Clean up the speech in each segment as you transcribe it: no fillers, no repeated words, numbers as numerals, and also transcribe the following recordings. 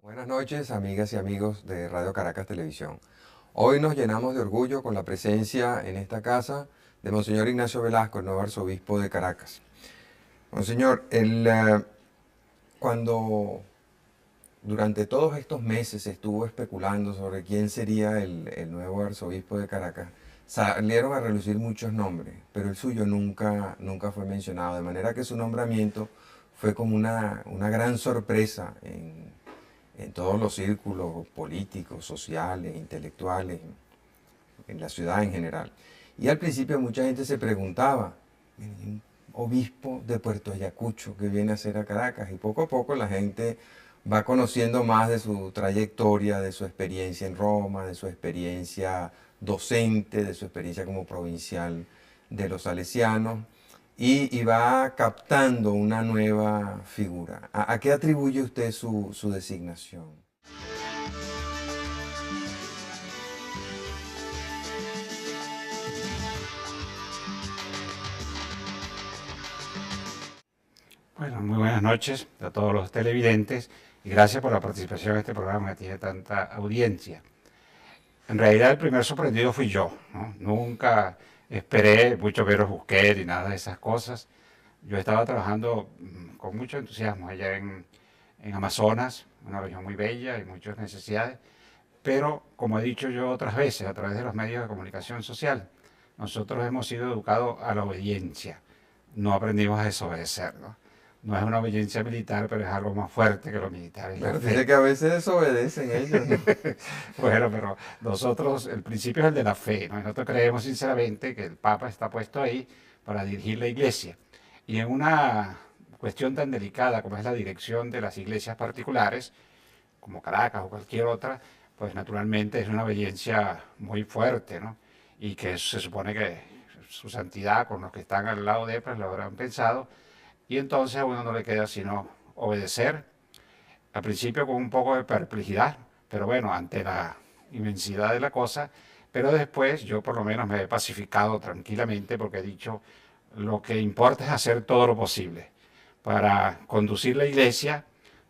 Buenas noches, amigas y amigos de Radio Caracas Televisión. Hoy nos llenamos de orgullo con la presencia en esta casa de Monseñor Ignacio Velasco, el nuevo arzobispo de Caracas. Monseñor, cuando durante todos estos meses se estuvo especulando sobre quién sería el nuevo arzobispo de Caracas, salieron a relucir muchos nombres, pero el suyo nunca fue mencionado, de manera que su nombramiento fue como una gran sorpresa en todos los círculos políticos, sociales, intelectuales, en la ciudad en general. Y al principio mucha gente se preguntaba, un obispo de Puerto Ayacucho que viene a hacer a Caracas, y poco a poco la gente va conociendo más de su trayectoria, de su experiencia en Roma, de su experiencia docente, de su experiencia como provincial de los salesianos, y va captando una nueva figura. ¿A qué atribuye usted su designación? Bueno, muy buenas noches a todos los televidentes y gracias por la participación en este programa que tiene tanta audiencia. En realidad el primer sorprendido fui yo, ¿no? Nunca esperé mucho Vero Busquets y nada de esas cosas. Yo estaba trabajando con mucho entusiasmo allá en Amazonas, una región muy bella y muchas necesidades, pero como he dicho yo otras veces a través de los medios de comunicación social, nosotros hemos sido educados a la obediencia, no aprendimos a desobedecer, ¿no? No es una obediencia militar, pero es algo más fuerte que lo militar, es la Pero dice fe. que a veces desobedecen ellos, ¿no? Bueno, pero nosotros, el principio es el de la fe, ¿no? Nosotros creemos sinceramente que el Papa está puesto ahí para dirigir la iglesia. Y en una cuestión tan delicada como es la dirección de las iglesias particulares, como Caracas o cualquier otra, pues naturalmente es una obediencia muy fuerte, ¿no? Y que se supone que su santidad con los que están al lado de él, pues lo habrán pensado, y entonces a uno no le queda sino obedecer, al principio con un poco de perplejidad, pero bueno, ante la inmensidad de la cosa, pero después yo por lo menos me he pacificado tranquilamente porque he dicho, lo que importa es hacer todo lo posible para conducir la iglesia,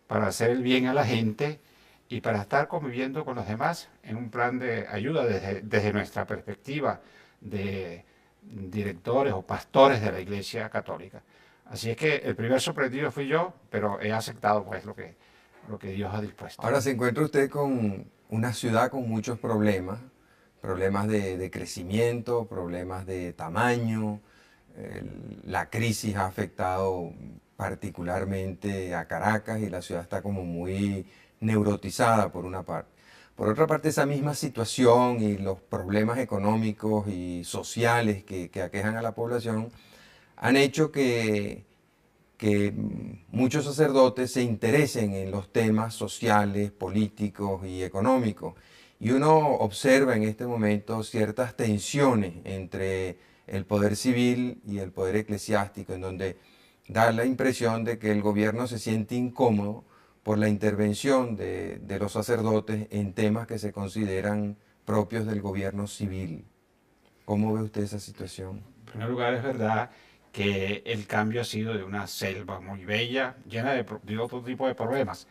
para hacer el bien a la gente y para estar conviviendo con los demás en un plan de ayuda desde nuestra perspectiva de directores o pastores de la Iglesia Católica. Así es que el primer sorprendido fui yo, pero he aceptado pues lo que Dios ha dispuesto. Ahora se encuentra usted con una ciudad con muchos problemas, problemas de crecimiento, problemas de tamaño. La crisis ha afectado particularmente a Caracas y la ciudad está como muy neurotizada por una parte. Por otra parte, esa misma situación y los problemas económicos y sociales que aquejan a la población han hecho que muchos sacerdotes se interesen en los temas sociales, políticos y económicos. Y uno observa en este momento ciertas tensiones entre el poder civil y el poder eclesiástico, en donde da la impresión de que el gobierno se siente incómodo por la intervención de los sacerdotes en temas que se consideran propios del gobierno civil. ¿Cómo ve usted esa situación? En primer lugar, es verdad que el cambio ha sido de una selva muy bella, llena de otro tipo de problemas,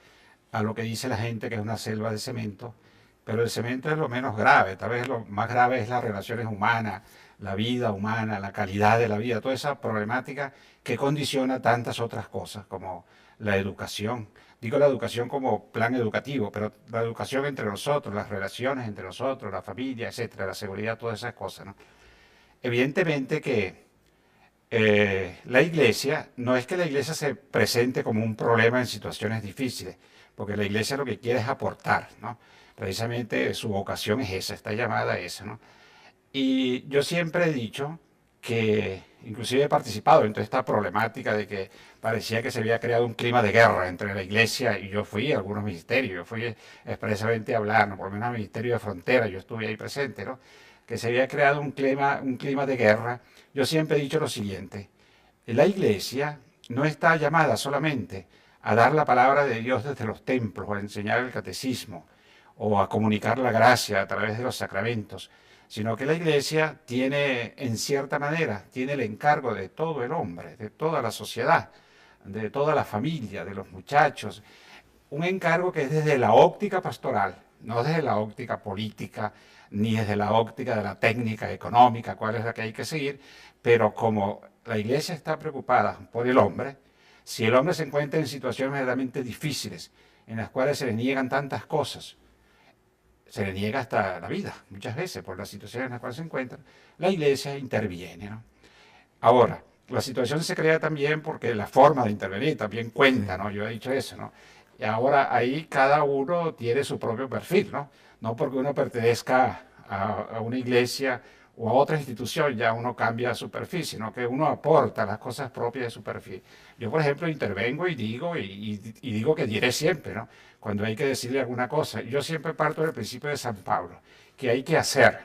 a lo que dice la gente que es una selva de cemento, pero el cemento es lo menos grave, tal vez lo más grave es las relaciones humanas, la vida humana, la calidad de la vida, toda esa problemática que condiciona tantas otras cosas como la educación. Digo la educación como plan educativo, pero la educación entre nosotros, las relaciones entre nosotros, la familia, etcétera, la seguridad, todas esas cosas, ¿no? Evidentemente que la iglesia, no es que la iglesia se presente como un problema en situaciones difíciles, porque la iglesia lo que quiere es aportar, ¿no? Precisamente su vocación es esa, está llamada a esa, ¿no? Y yo siempre he dicho que, inclusive he participado en toda esta problemática de que parecía que se había creado un clima de guerra entre la iglesia y yo fui a algunos ministerios, yo fui expresamente a hablar, ¿no? Por lo menos al Ministerio de Frontera, yo estuve ahí presente, ¿no? Que se había creado un clima de guerra. Yo siempre he dicho lo siguiente, la iglesia no está llamada solamente a dar la palabra de Dios desde los templos o a enseñar el catecismo o a comunicar la gracia a través de los sacramentos, sino que la iglesia tiene, en cierta manera, tiene el encargo de todo el hombre, de toda la sociedad, de toda la familia, de los muchachos. un encargo que es desde la óptica pastoral, no desde la óptica política, ni desde la óptica de la técnica económica, cuál es la que hay que seguir, pero como la Iglesia está preocupada por el hombre, si el hombre se encuentra en situaciones verdaderamente difíciles, en las cuales se le niegan tantas cosas, se le niega hasta la vida, muchas veces, por las situaciones en las cuales se encuentra, la Iglesia interviene, ¿no? Ahora, la situación se crea también porque la forma de intervenir también cuenta, ¿no? Yo he dicho eso, ¿no? Y ahora ahí cada uno tiene su propio perfil, ¿no? No porque uno pertenezca a una iglesia o a otra institución ya uno cambia su perfil, sino que uno aporta las cosas propias de su perfil. Yo, por ejemplo, intervengo y digo, y digo que diré siempre, ¿no? Cuando hay que decirle alguna cosa. Yo siempre parto del principio de San Pablo, que hay que hacer,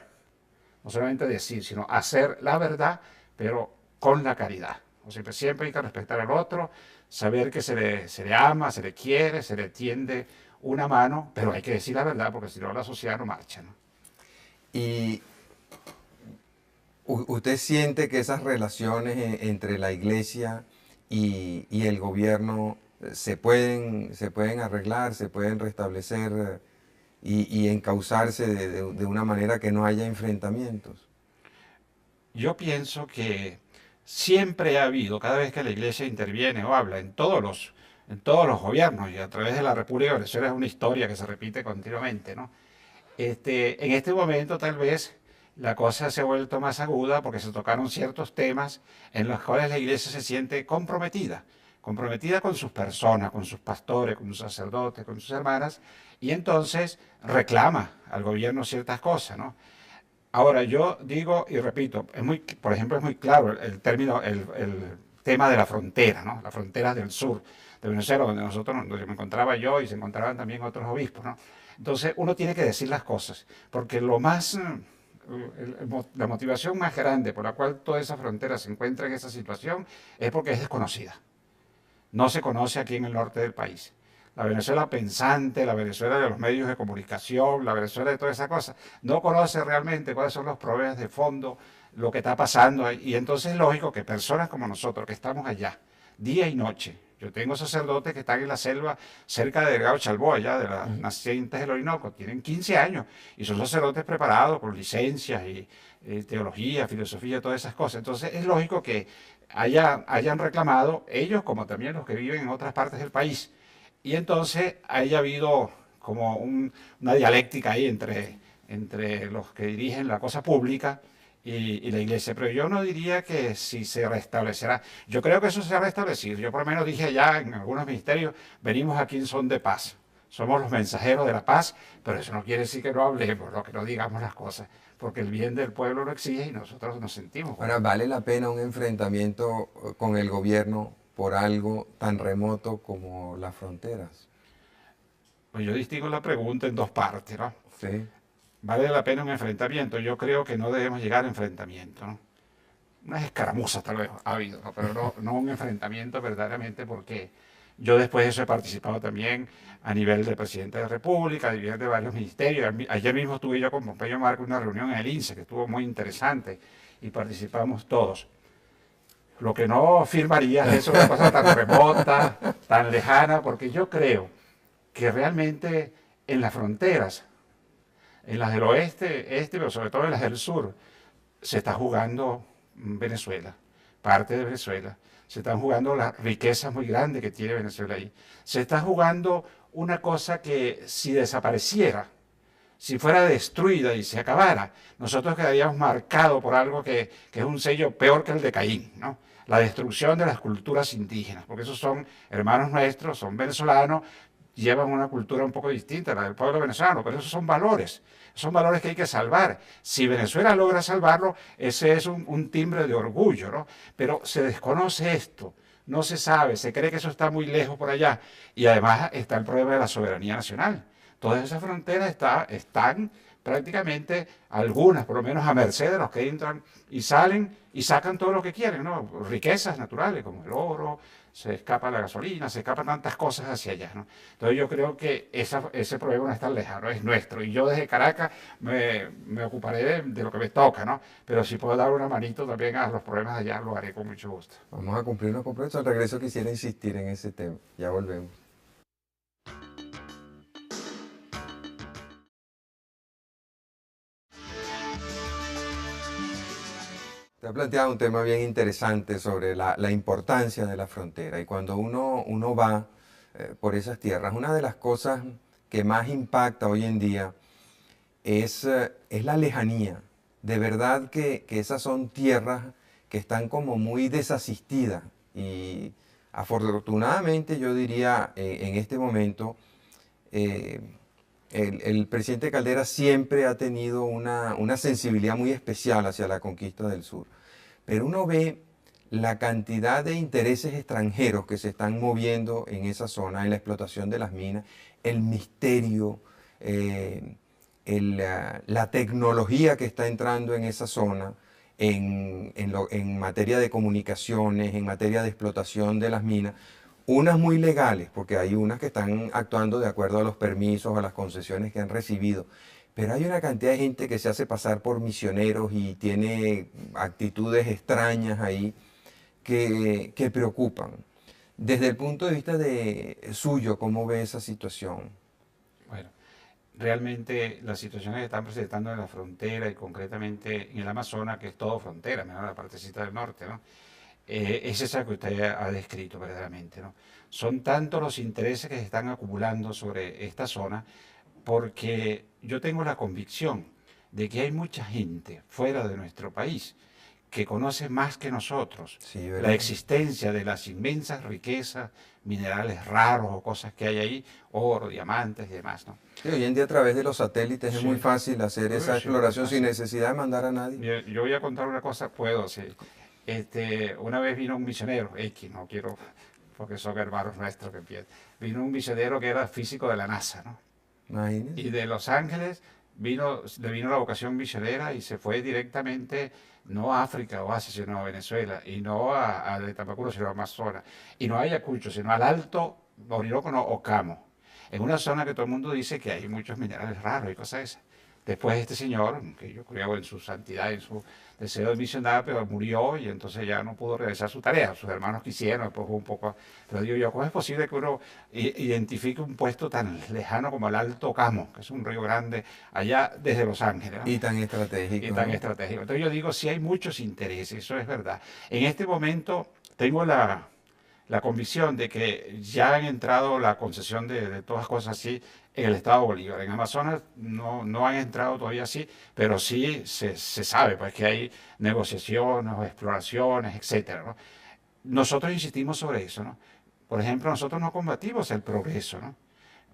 no solamente decir, sino hacer la verdad, pero con la caridad. O sea, siempre hay que respetar al otro, saber que se le ama, se le quiere, se le tiende una mano, pero hay que decir la verdad porque si no la sociedad no marcha, ¿no? Y ¿usted siente que esas relaciones entre la iglesia y el gobierno se pueden arreglar, se pueden restablecer y encauzarse de una manera que no haya enfrentamientos? Yo pienso que siempre ha habido, cada vez que la iglesia interviene o habla en todos los gobiernos y a través de la República de Venezuela es una historia que se repite continuamente, ¿no? En este momento tal vez la cosa se ha vuelto más aguda porque se tocaron ciertos temas en los cuales la iglesia se siente comprometida con sus personas, con sus pastores, con sus sacerdotes, con sus hermanas, y entonces reclama al gobierno ciertas cosas, ¿no? Ahora, yo digo y repito, por ejemplo, es muy claro el término, el tema de la frontera, ¿no? Las fronteras del sur de Venezuela, donde me encontraba yo y se encontraban también otros obispos, ¿no? Entonces, uno tiene que decir las cosas, porque la motivación más grande por la cual toda esa frontera se encuentra en esa situación es porque es desconocida. No se conoce aquí en el norte del país. La Venezuela pensante, la Venezuela de los medios de comunicación, la Venezuela de toda esa cosa, no conoce realmente cuáles son los problemas de fondo, lo que está pasando ahí. Y entonces es lógico que personas como nosotros, que estamos allá, día y noche, yo tengo sacerdotes que están en la selva cerca de Delgado Chalbó, allá de las nacientes del Orinoco, tienen 15 años y son sacerdotes preparados con licencias y teología, filosofía, todas esas cosas. Entonces es lógico que hayan reclamado ellos como también los que viven en otras partes del país. Y entonces haya habido como una dialéctica ahí entre los que dirigen la cosa pública y la iglesia. Pero yo no diría que si se restablecerá. Yo creo que eso se ha restablecido. Yo por lo menos dije ya en algunos ministerios, venimos aquí en son de paz. Somos los mensajeros de la paz, pero eso no quiere decir que no hablemos, ¿no? Que no digamos las cosas, porque el bien del pueblo lo exige y nosotros nos sentimos. Ahora, ¿vale la pena un enfrentamiento con el gobierno por algo tan remoto como las fronteras? Pues yo distingo la pregunta en dos partes, ¿no? Sí. ¿Vale la pena un enfrentamiento? Yo creo que no debemos llegar a enfrentamiento, ¿no? Unas escaramuzas tal vez ha habido, ¿no? Pero no un enfrentamiento verdaderamente porque yo después de eso he participado también a nivel de presidente de la República, a nivel de varios ministerios. Ayer mismo tuve yo con Pompeyo Marco una reunión en el INSE que estuvo muy interesante y participamos todos. Lo que no firmaría es una cosa tan remota, tan lejana, porque yo creo que realmente en las fronteras, en las del oeste, este, pero sobre todo en las del sur, se está jugando Venezuela, parte de Venezuela. Se están jugando las riquezas muy grandes que tiene Venezuela ahí. Se está jugando una cosa que si desapareciera, si fuera destruida y se acabara, nosotros quedaríamos marcados por algo que es un sello peor que el de Caín, ¿no? La destrucción de las culturas indígenas, porque esos son hermanos nuestros, son venezolanos, llevan una cultura un poco distinta a la del pueblo venezolano, pero esos son valores que hay que salvar. Si Venezuela logra salvarlo, ese es un timbre de orgullo, ¿no? Pero se desconoce esto, no se sabe, se cree que eso está muy lejos por allá, y además está el problema de la soberanía nacional. Todas esas fronteras están prácticamente, algunas por lo menos a merced de los que entran y salen y sacan todo lo que quieren, ¿no? Riquezas naturales como el oro, se escapa la gasolina, se escapan tantas cosas hacia allá, ¿no? Entonces yo creo que ese problema no es tan lejano, es nuestro. Y yo desde Caracas me ocuparé de lo que me toca, ¿no? Pero si puedo dar una manito también a los problemas de allá, lo haré con mucho gusto. Vamos a cumplir unos compromisos. Al regreso quisiera insistir en ese tema. Ya volvemos. Te ha planteado un tema bien interesante sobre la importancia de la frontera. Y cuando uno va por esas tierras, una de las cosas que más impacta hoy en día es la lejanía. De verdad que esas son tierras que están como muy desasistidas. Y afortunadamente yo diría en este momento, eh, el presidente Caldera siempre ha tenido una sensibilidad muy especial hacia la conquista del sur. Pero uno ve la cantidad de intereses extranjeros que se están moviendo en esa zona, en la explotación de las minas, el misterio, la tecnología que está entrando en esa zona, en materia de comunicaciones, en materia de explotación de las minas, unas muy legales, porque hay unas que están actuando de acuerdo a los permisos, a las concesiones que han recibido, pero hay una cantidad de gente que se hace pasar por misioneros y tiene actitudes extrañas ahí que preocupan. Desde el punto de vista suyo, ¿cómo ve esa situación? Bueno, realmente las situaciones que están presentando en la frontera y concretamente en el Amazonas, que es todo frontera, menos la partecita del norte, ¿no? Es esa que usted ha descrito verdaderamente, ¿no? Son tantos los intereses que se están acumulando sobre esta zona porque yo tengo la convicción de que hay mucha gente fuera de nuestro país que conoce más que nosotros Sí, la ¿verdad? existencia de las inmensas riquezas, minerales raros o cosas que hay ahí, oro, diamantes y demás, ¿no? Sí, hoy en día a través de los satélites es muy Sí, fácil hacer esa sí, muy exploración sin fácil. necesidad de mandar a nadie. Yo voy a contar una cosa, puedo, sí. Una vez vino un misionero, X, no quiero, porque son hermanos nuestros que empiezan. Vino un misionero que era físico de la NASA, ¿no? Imagínense. Y de Los Ángeles le vino la vocación misionera y se fue directamente, no a África o Asia, sino a Venezuela, y no a Tamacuro, sino a Amazonas, y no a Ayacucho, sino al Alto Orinoco, no, Ocamo, en una zona que todo el mundo dice que hay muchos minerales raros y cosas esas. Después este señor, que yo creo en su santidad, en su deseo de misionar, pero murió y entonces ya no pudo realizar su tarea. Sus hermanos quisieron, después fue un poco... Pero digo yo, ¿cómo es posible que uno identifique un puesto tan lejano como el Alto Camo, que es un río grande, allá desde Los Ángeles, ¿no? Y tan Y estratégico, tan ¿no? estratégico? Entonces yo digo, sí hay muchos intereses, eso es verdad. En este momento tengo la convicción de que ya han entrado la concesión de todas las cosas así en el estado de Bolívar. En Amazonas no han entrado todavía así, pero sí se sabe pues, que hay negociaciones o exploraciones, etcétera, ¿no? Nosotros insistimos sobre eso, ¿no? Por ejemplo, nosotros no combatimos el progreso, ¿no?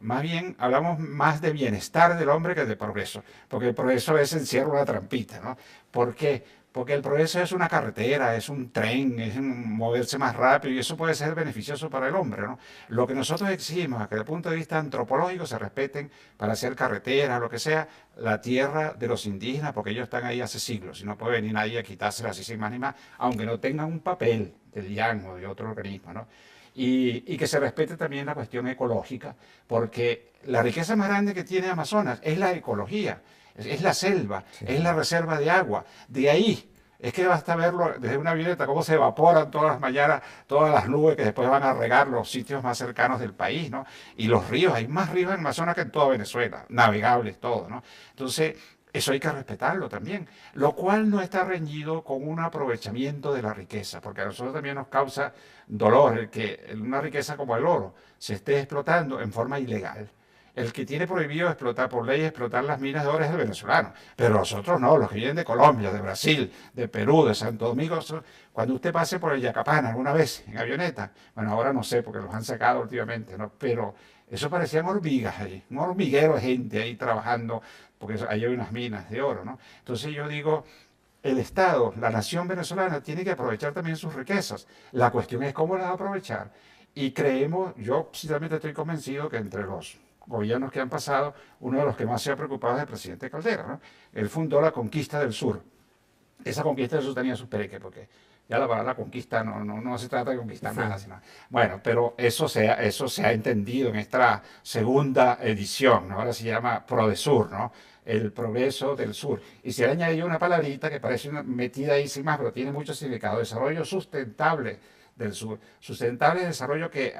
Más bien hablamos más de bienestar del hombre que de progreso, porque el progreso es encierra una trampita, ¿no? ¿Por qué? Porque el progreso es una carretera, es un tren, es un moverse más rápido y eso puede ser beneficioso para el hombre, ¿no? Lo que nosotros exigimos es que desde el punto de vista antropológico se respeten para hacer carreteras, lo que sea, la tierra de los indígenas, porque ellos están ahí hace siglos y no puede venir nadie a quitársela así sin más ni más, aunque no tengan un papel del IAN o de otro organismo, ¿no? Y que se respete también la cuestión ecológica, porque la riqueza más grande que tiene Amazonas es la ecología, es la selva, Sí. es la reserva de agua. De ahí es que basta verlo desde una avioneta, cómo se evaporan todas las mañanas, todas las nubes que después van a regar los sitios más cercanos del país, ¿no? Y los ríos, hay más ríos en Amazonas que en toda Venezuela, navegables, todo, ¿no? Entonces, eso hay que respetarlo también, lo cual no está reñido con un aprovechamiento de la riqueza, porque a nosotros también nos causa dolor el que una riqueza como el oro se esté explotando en forma ilegal. El que tiene prohibido explotar por ley explotar las minas de oro es el venezolano, pero nosotros no, los que vienen de Colombia, de Brasil, de Perú, de Santo Domingo. Cuando usted pase por el Yacapán alguna vez en avioneta, bueno, ahora no sé porque los han sacado últimamente, ¿no? Pero eso parecían hormigas ahí, un hormiguero de gente ahí trabajando, porque ahí hay unas minas de oro, ¿no? Entonces yo digo, el Estado, la nación venezolana, tiene que aprovechar también sus riquezas. La cuestión es cómo las va a aprovechar. Y creemos, yo sinceramente estoy convencido que entre los gobiernos que han pasado, uno de los que más se ha preocupado es el presidente Caldera, ¿no? Él fundó la conquista del sur. Esa conquista del sur tenía sus pereques, porque ya la palabra conquista no se trata de conquistar nada, sino... Bueno, pero eso se ha entendido en esta segunda edición, ¿no? Ahora se llama PRODESUR, ¿no? El progreso del sur. Y se le añadió una palabrita que parece una metida ahí sin más, pero tiene mucho significado. Desarrollo sustentable del sur. Sustentable es desarrollo que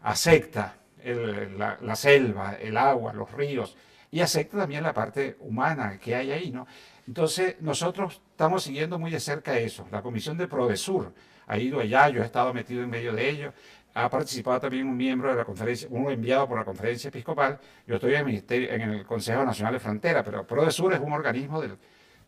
acepta la selva, el agua, los ríos, y acepta también la parte humana que hay ahí, ¿no? Entonces, nosotros estamos siguiendo muy de cerca eso. La Comisión de Prodesur ha ido allá, yo he estado metido en medio de ello. Ha participado también un miembro de la conferencia, uno enviado por la conferencia episcopal. Yo estoy en el Consejo Nacional de Frontera, pero Prodesur es un organismo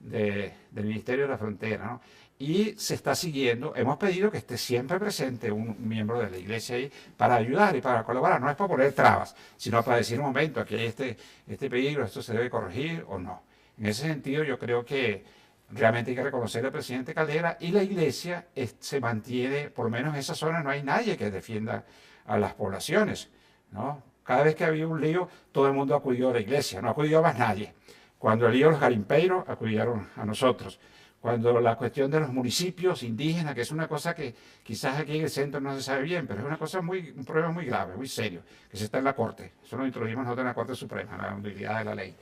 del Ministerio de la Frontera, ¿no? Y se está siguiendo. Hemos pedido que esté siempre presente un miembro de la iglesia ahí para ayudar y para colaborar. No es para poner trabas, sino para decir un momento, aquí hay este peligro, esto se debe corregir o no. En ese sentido, yo creo que realmente hay que reconocer al presidente Caldera, y la iglesia se mantiene, por lo menos en esa zona no hay nadie que defienda a las poblaciones, ¿no? Cada vez que había un lío, todo el mundo acudió a la iglesia, no acudió más nadie. Cuando el lío de los garimpeiros, acudieron a nosotros. Cuando la cuestión de los municipios indígenas, que es una cosa que quizás aquí en el centro no se sabe bien, pero es una cosa un problema muy grave, muy serio, que se está en la Corte. Eso lo introducimos nosotros en la Corte Suprema, la nulidad de la ley.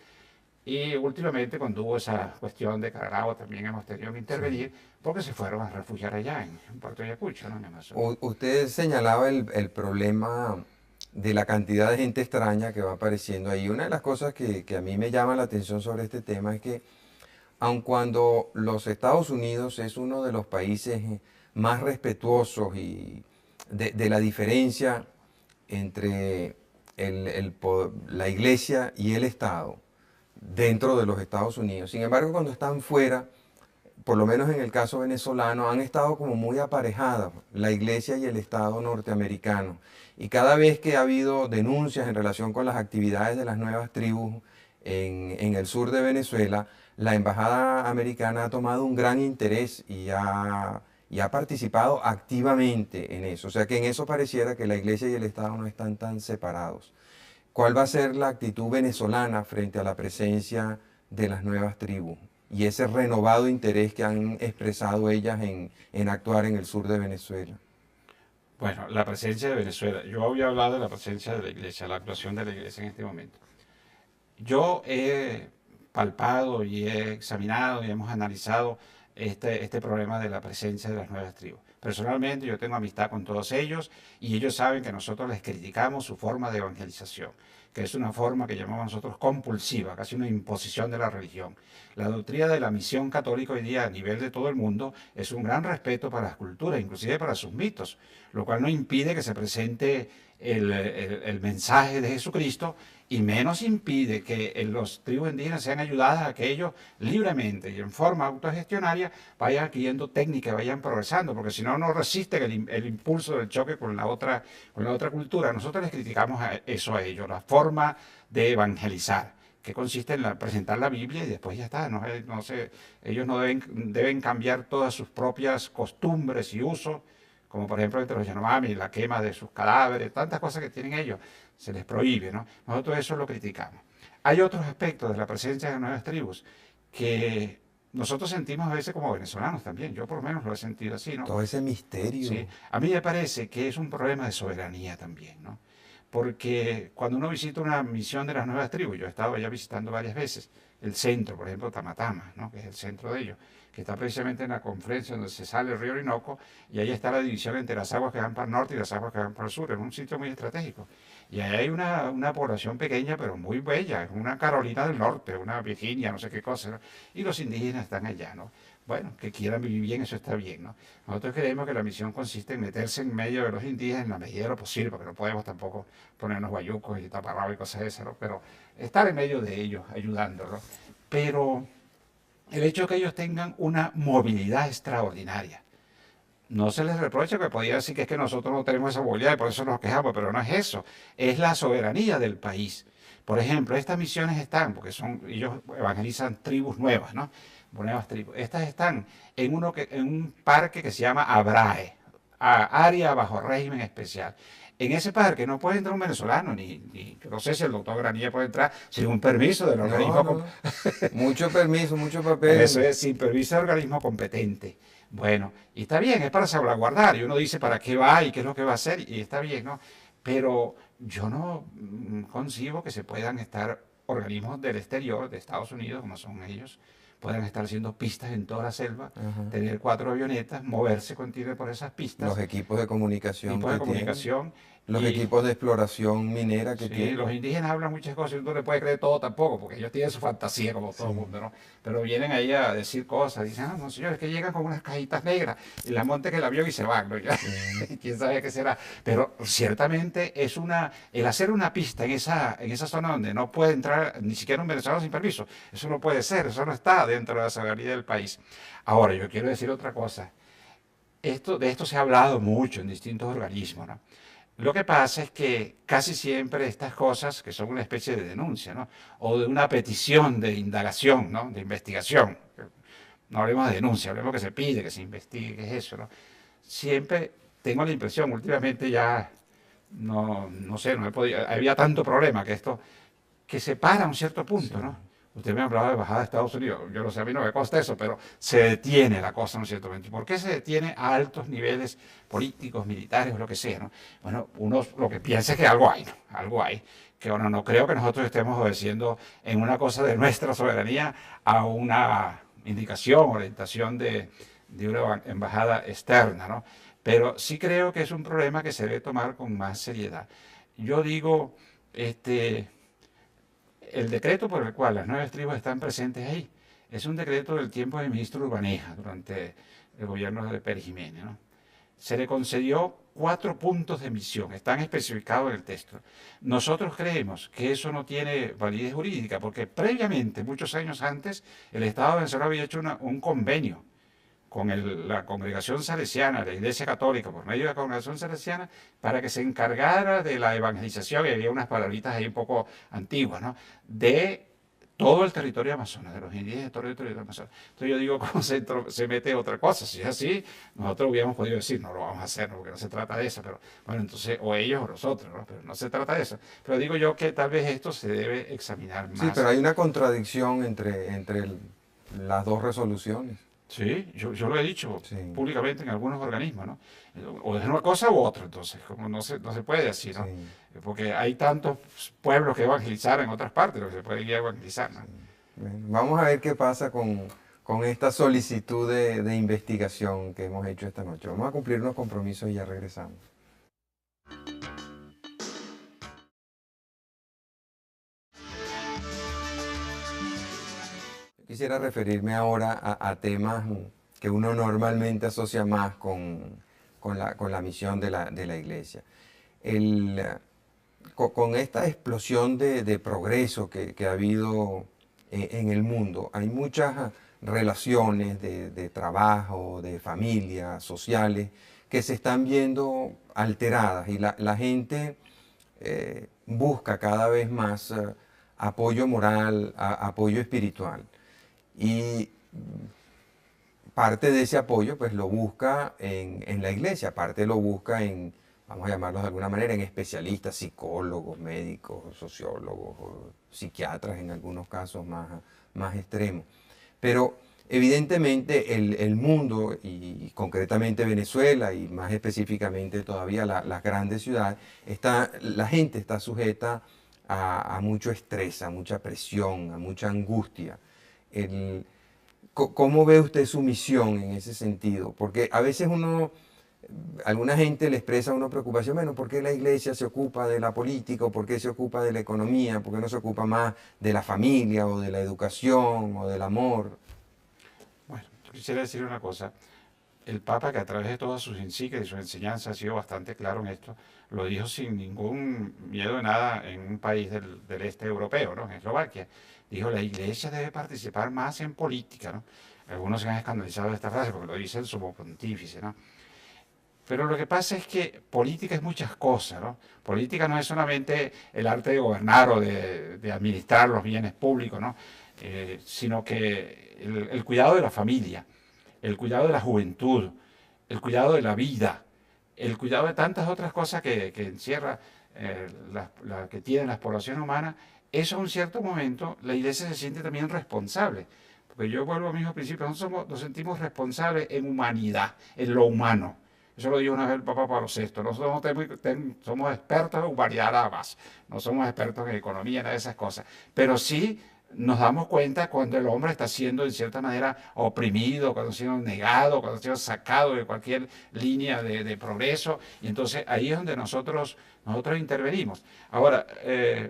Y últimamente, cuando hubo esa cuestión de Caragua, también hemos tenido que intervenir, porque se fueron a refugiar allá en Puerto Ayacucho, ¿no? En Amazonas. Usted señalaba el problema de la cantidad de gente extraña que va apareciendo ahí. Una de las cosas que a mí me llama la atención sobre este tema es que, aun cuando los Estados Unidos es uno de los países más respetuosos y de la diferencia entre la iglesia y el Estado dentro de los Estados Unidos, sin embargo, cuando están fuera, por lo menos en el caso venezolano, han estado como muy aparejadas la iglesia y el Estado norteamericano. Y cada vez que ha habido denuncias en relación con las actividades de las nuevas tribus en el sur de Venezuela, la embajada americana ha tomado un gran interés y ha participado activamente en eso. O sea que en eso pareciera que la iglesia y el Estado no están tan separados. ¿Cuál va a ser la actitud venezolana frente a la presencia de las nuevas tribus y ese renovado interés que han expresado ellas en actuar en el sur de Venezuela? Bueno, la presencia de Venezuela. Yo había hablado de la presencia de la iglesia, la actuación de la iglesia en este momento. Yo he palpado y he examinado y hemos analizado este problema de la presencia de las nuevas tribus. Personalmente yo tengo amistad con todos ellos y ellos saben que nosotros les criticamos su forma de evangelización, que es una forma que llamamos nosotros compulsiva, casi una imposición de la religión. La doctrina de la misión católica hoy día a nivel de todo el mundo es un gran respeto para las culturas, inclusive para sus mitos, lo cual no impide que se presente el mensaje de Jesucristo, y menos impide que los tribus indígenas sean ayudadas a que ellos libremente y en forma autogestionaria vayan adquiriendo técnicas, vayan progresando, porque si no, no resisten el impulso del choque con la otra cultura. Nosotros les criticamos eso a ellos, la forma de evangelizar, que consiste en presentar la Biblia y después ya está. Ellos no deben cambiar todas sus propias costumbres y usos, como por ejemplo entre los Yanomami, la quema de sus cadáveres, tantas cosas que tienen ellos, se les prohíbe, ¿no? Nosotros eso lo criticamos. Hay otros aspectos de la presencia de nuevas tribus que nosotros sentimos a veces como venezolanos también, yo por lo menos lo he sentido así, ¿no? Todo ese Sí, misterio. a mí me parece que es un problema de soberanía también, ¿no? Porque cuando uno visita una misión de las nuevas tribus, yo he estado allá visitando varias veces, el centro, por ejemplo, Tamatama, ¿no? Que es el centro de ellos, que está precisamente en la confluencia donde se sale el río Orinoco, y ahí está la división entre las aguas que van para el norte y las aguas que van para el sur, es un sitio muy estratégico. Y ahí hay una población pequeña, pero muy bella, es una Carolina del Norte, una Virginia, no sé qué cosa, ¿no? Y los indígenas están allá, ¿no? Bueno, que quieran vivir bien, eso está bien, ¿no? Nosotros creemos que la misión consiste en meterse en medio de los indígenas en la medida de lo posible, porque no podemos tampoco ponernos guayucos y taparrabos y cosas de esas, ¿no? Pero estar en medio de ellos, ayudándolos. Pero el hecho de que ellos tengan una movilidad extraordinaria, no se les reprocha, que podía decir que es que nosotros no tenemos esa movilidad y por eso nos quejamos, pero no es eso, es la soberanía del país. Por ejemplo, estas misiones están, porque ellos evangelizan tribus nuevas, ¿no? Nuevas tribus. Estas están en un parque que se llama ABRAE, Área Bajo Régimen Especial. En ese parque no puede entrar un venezolano, yo no sé si el doctor Granilla puede entrar sin un permiso del No, organismo. no. Mucho permiso, mucho papel. Eso es, sin permiso del organismo competente. Bueno, y está bien, es para salvaguardar, y uno dice para qué va y qué es lo que va a hacer, y está bien, ¿no? Pero yo no concibo que se puedan estar organismos del exterior, de Estados Unidos, como son ellos, puedan estar haciendo pistas en toda la selva, Ajá. tener 4 avionetas, moverse continuamente por esas pistas, Los equipos de comunicación tipos de que tienen. comunicación, los equipos de exploración minera que Sí, los tienen. indígenas hablan muchas cosas y uno no le puede creer todo tampoco, porque ellos tienen su fantasía como todo el Sí. mundo, ¿no? Pero vienen ahí a decir cosas, dicen, ah, no, señores, que llegan con unas cajitas negras y las montan en el avión y se van, ¿no? Ya, Sí, quién sabe qué será. Pero ciertamente es el hacer una pista en esa zona donde no puede entrar ni siquiera un venezolano sin permiso, eso no puede ser, eso no está dentro de la soberanía del país. Ahora, yo quiero decir otra cosa. De esto se ha hablado mucho en distintos organismos, ¿no? Lo que pasa es que casi siempre estas cosas, que son una especie de denuncia, ¿no? O de una petición de indagación, ¿no? De investigación. No hablemos de denuncia, hablemos que se pide que se investigue, que es eso, ¿no? Siempre tengo la impresión, últimamente ya no sé, no he podido, había tanto problema que esto, que se para a un cierto sí. punto, ¿no? Usted me hablaba de bajada de Estados Unidos, yo no sé, a mí no me consta eso, pero se detiene la cosa en un cierto momento. ¿Y por qué se detiene a altos niveles políticos, militares, o lo que sea, ¿no? Bueno, uno lo que piensa es que algo hay, ¿no? Algo hay. Que bueno, no creo que nosotros estemos obedeciendo en una cosa de nuestra soberanía a una indicación, orientación de una embajada externa, ¿no? Pero sí creo que es un problema que se debe tomar con más seriedad. Yo digo, este, el decreto por el cual las 9 tribus están presentes ahí es un decreto del tiempo del ministro Urbaneja durante el gobierno de Pérez Jiménez, ¿no? Se le concedió 4 puntos de emisión, están especificados en el texto. Nosotros creemos que eso no tiene validez jurídica porque previamente, muchos años antes, el Estado de Venezuela había hecho un convenio con la congregación salesiana, la Iglesia Católica, por medio de la congregación salesiana, para que se encargara de la evangelización, y había unas palabritas ahí un poco antiguas, ¿no? De todo el territorio amazonas, de los indígenas de todo el territorio amazonas. Entonces yo digo, ¿cómo se mete otra cosa? Si es así, nosotros hubiéramos podido decir, no lo vamos a hacer, ¿no? Porque no se trata de eso, pero bueno, entonces, o ellos o nosotros, ¿no? Pero no se trata de eso. Pero digo yo que tal vez esto se debe examinar Sí, pero más. hay una contradicción entre las dos resoluciones. Sí, yo lo he dicho Sí, públicamente en algunos organismos, ¿no? O es una cosa u otra, entonces, como no se puede así, sí, ¿no? Porque hay tantos pueblos que evangelizar en otras partes, lo que se puede ir a evangelizar, sí. ¿no? Bueno, vamos a ver qué pasa con esta solicitud de investigación que hemos hecho esta noche. Vamos a cumplir unos compromisos y ya regresamos. Quisiera referirme ahora a temas que uno normalmente asocia más con la misión de la iglesia. El, con esta explosión de progreso que ha habido en el mundo, hay muchas relaciones de trabajo, de familia, sociales, que se están viendo alteradas y la gente busca cada vez más apoyo moral, apoyo espiritual. Y parte de ese apoyo pues lo busca en la iglesia, parte lo busca en, vamos a llamarlos de alguna manera, en especialistas, psicólogos, médicos, sociólogos, o psiquiatras en algunos casos más extremos. Pero evidentemente el mundo y concretamente Venezuela y más específicamente todavía las grandes ciudades, la gente está sujeta a mucho estrés, a mucha presión, a mucha angustia. El, ¿Cómo ve usted su misión en ese sentido? Porque a veces alguna gente le expresa una preocupación, bueno, ¿por qué la iglesia se ocupa de la política o por qué se ocupa de la economía? ¿Por qué no se ocupa más de la familia o de la educación o del amor? Bueno, yo quisiera decir una cosa. El Papa, que a través de todas sus encíclicas y sus enseñanzas ha sido bastante claro en esto, lo dijo sin ningún miedo de nada en un país del este europeo, ¿no? En Eslovaquia. Dijo, la iglesia debe participar más en política, ¿no? Algunos se han escandalizado de esta frase porque lo dice el sumo pontífice, ¿no? Pero lo que pasa es que política es muchas cosas, ¿no? Política no es solamente el arte de gobernar o de administrar los bienes públicos, ¿no? Sino que el cuidado de la familia, el cuidado de la juventud, el cuidado de la vida, el cuidado de tantas otras cosas que encierra la que tienen las poblaciones humanas, eso en un cierto momento la iglesia se siente también responsable. Porque yo vuelvo a mis principios, nos sentimos responsables en humanidad, en lo humano. Eso lo dijo una vez el Papa Pablo VI. Nosotros somos expertos en humanidad nada más. No somos expertos en economía, nada de esas cosas. Pero sí nos damos cuenta cuando el hombre está siendo, en cierta manera, oprimido, cuando está siendo negado, cuando está siendo sacado de cualquier línea de progreso, y entonces ahí es donde nosotros intervenimos. Ahora,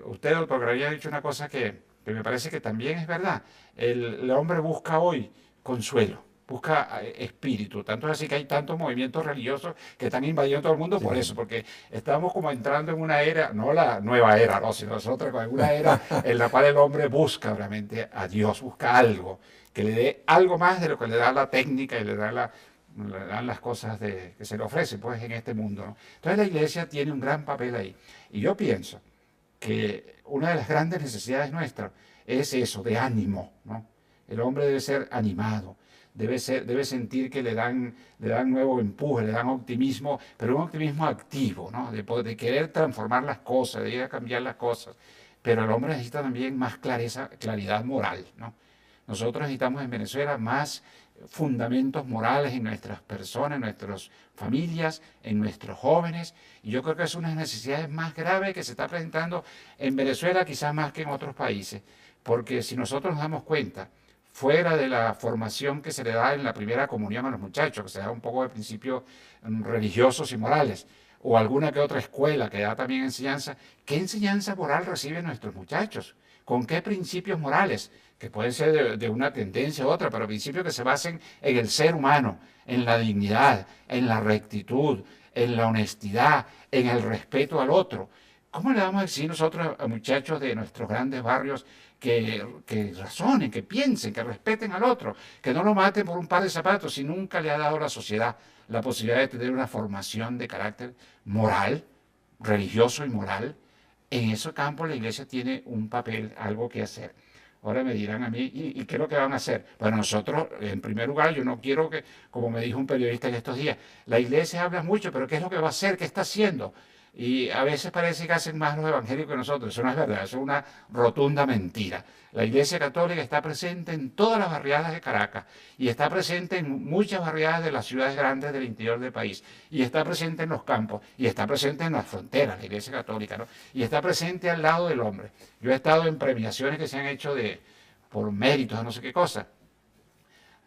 usted, doctor Gravilla, ha dicho una cosa que me parece que también es verdad. El hombre busca hoy consuelo, busca espíritu. Tanto es así que hay tantos movimientos religiosos que están invadiendo todo el mundo por Sí. eso, porque estamos como entrando en una era, no la nueva era, no, sino es otra, en una era en la cual el hombre busca realmente a Dios, busca algo, que le dé algo más de lo que le da la técnica y le dan las cosas que se le ofrecen pues, en este mundo, ¿no? Entonces la iglesia tiene un gran papel ahí. Y yo pienso que una de las grandes necesidades nuestras es eso, de ánimo, ¿no? El hombre debe ser animado, debe sentir que le dan nuevo empuje, le dan optimismo, pero un optimismo activo, ¿no? De querer transformar las cosas, de ir a cambiar las cosas. Pero el hombre necesita también más claridad moral, ¿no? Nosotros necesitamos en Venezuela más fundamentos morales en nuestras personas, en nuestras familias, en nuestros jóvenes. Y yo creo que es una de las necesidades más graves que se está presentando en Venezuela, quizás más que en otros países. Porque si nosotros nos damos cuenta, fuera de la formación que se le da en la primera comunión a los muchachos, que se da un poco de principios religiosos y morales, o alguna que otra escuela que da también enseñanza, ¿qué enseñanza moral reciben nuestros muchachos? ¿Con qué principios morales? Que pueden ser de una tendencia u otra, pero principios que se basen en el ser humano, en la dignidad, en la rectitud, en la honestidad, en el respeto al otro. ¿Cómo le vamos a decir nosotros a muchachos de nuestros grandes barrios que razonen, que piensen, que respeten al otro, que no lo maten por un par de zapatos si nunca le ha dado a la sociedad la posibilidad de tener una formación de carácter moral, religioso y moral? En ese campo la iglesia tiene un papel, algo que hacer. Ahora me dirán a mí, ¿y qué es lo que van a hacer? Bueno, nosotros, en primer lugar, yo no quiero que, como me dijo un periodista en estos días, la iglesia habla mucho, pero ¿qué es lo que va a hacer? ¿Qué está haciendo? Y a veces parece que hacen más los evangélicos que nosotros. Eso no es verdad, eso es una rotunda mentira. La Iglesia Católica está presente en todas las barriadas de Caracas y está presente en muchas barriadas de las ciudades grandes del interior del país y está presente en los campos y está presente en las fronteras, la Iglesia Católica, ¿no? Y está presente al lado del hombre. Yo he estado en premiaciones que se han hecho por méritos, no sé qué cosa.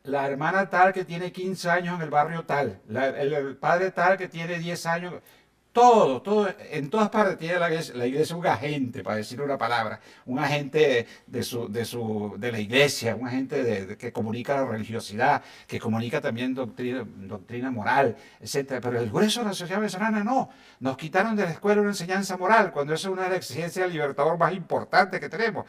La hermana tal que tiene 15 años en el barrio tal, el padre tal que tiene 10 años, todo, en todas partes tiene la iglesia un agente, para decir una palabra, un agente de la iglesia, un agente que comunica la religiosidad, que comunica también doctrina moral, etcétera. Pero el grueso de la sociedad venezolana no. Nos quitaron de la escuela una enseñanza moral, cuando eso es una de las exigencias del libertador más importantes que tenemos.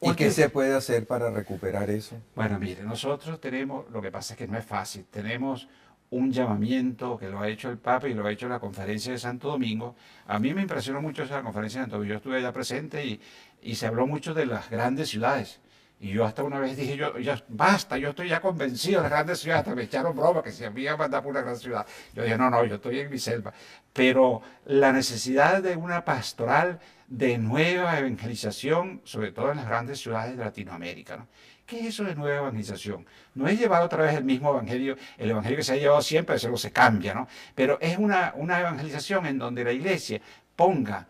¿Y qué se puede hacer para recuperar eso? Bueno, mire, nosotros tenemos, lo que pasa es que no es fácil, tenemos un llamamiento que lo ha hecho el Papa y lo ha hecho la conferencia de Santo Domingo. A mí me impresionó mucho esa conferencia de Santo Domingo, yo estuve allá presente y se habló mucho de las grandes ciudades. Y yo hasta una vez dije, yo, ya basta, yo estoy ya convencido de las grandes ciudades, hasta me echaron broma que se había mandado por una gran ciudad. Yo dije, no, yo estoy en mi selva. Pero la necesidad de una pastoral de nueva evangelización, sobre todo en las grandes ciudades de Latinoamérica, ¿no? ¿Qué es eso de nueva evangelización? No es llevar otra vez el mismo evangelio, el evangelio que se ha llevado siempre, eso no se cambia, ¿no? Pero es una evangelización en donde la iglesia ponga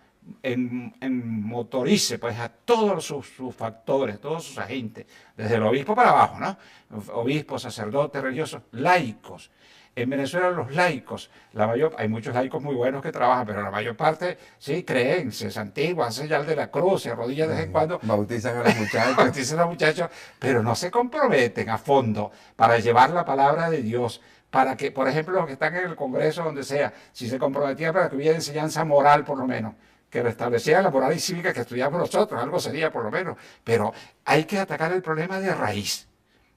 motorice pues a todos sus factores, todos sus agentes, desde el obispo para abajo, ¿no? Obispos, sacerdotes, religiosos, laicos. En Venezuela los laicos, hay muchos laicos muy buenos que trabajan, pero la mayor parte sí creen, se santiguan, hacen señal de la cruz, se arrodillan de vez en cuando, Bautizan a los muchachos. bautizan a los muchachos, pero no se comprometen a fondo para llevar la palabra de Dios. Para que, por ejemplo, los que están en el Congreso, donde sea, si se comprometían para que hubiera enseñanza moral, por lo menos, que restablecieran la moral y cívica que estudiamos nosotros, algo sería por lo menos. Pero hay que atacar el problema de raíz,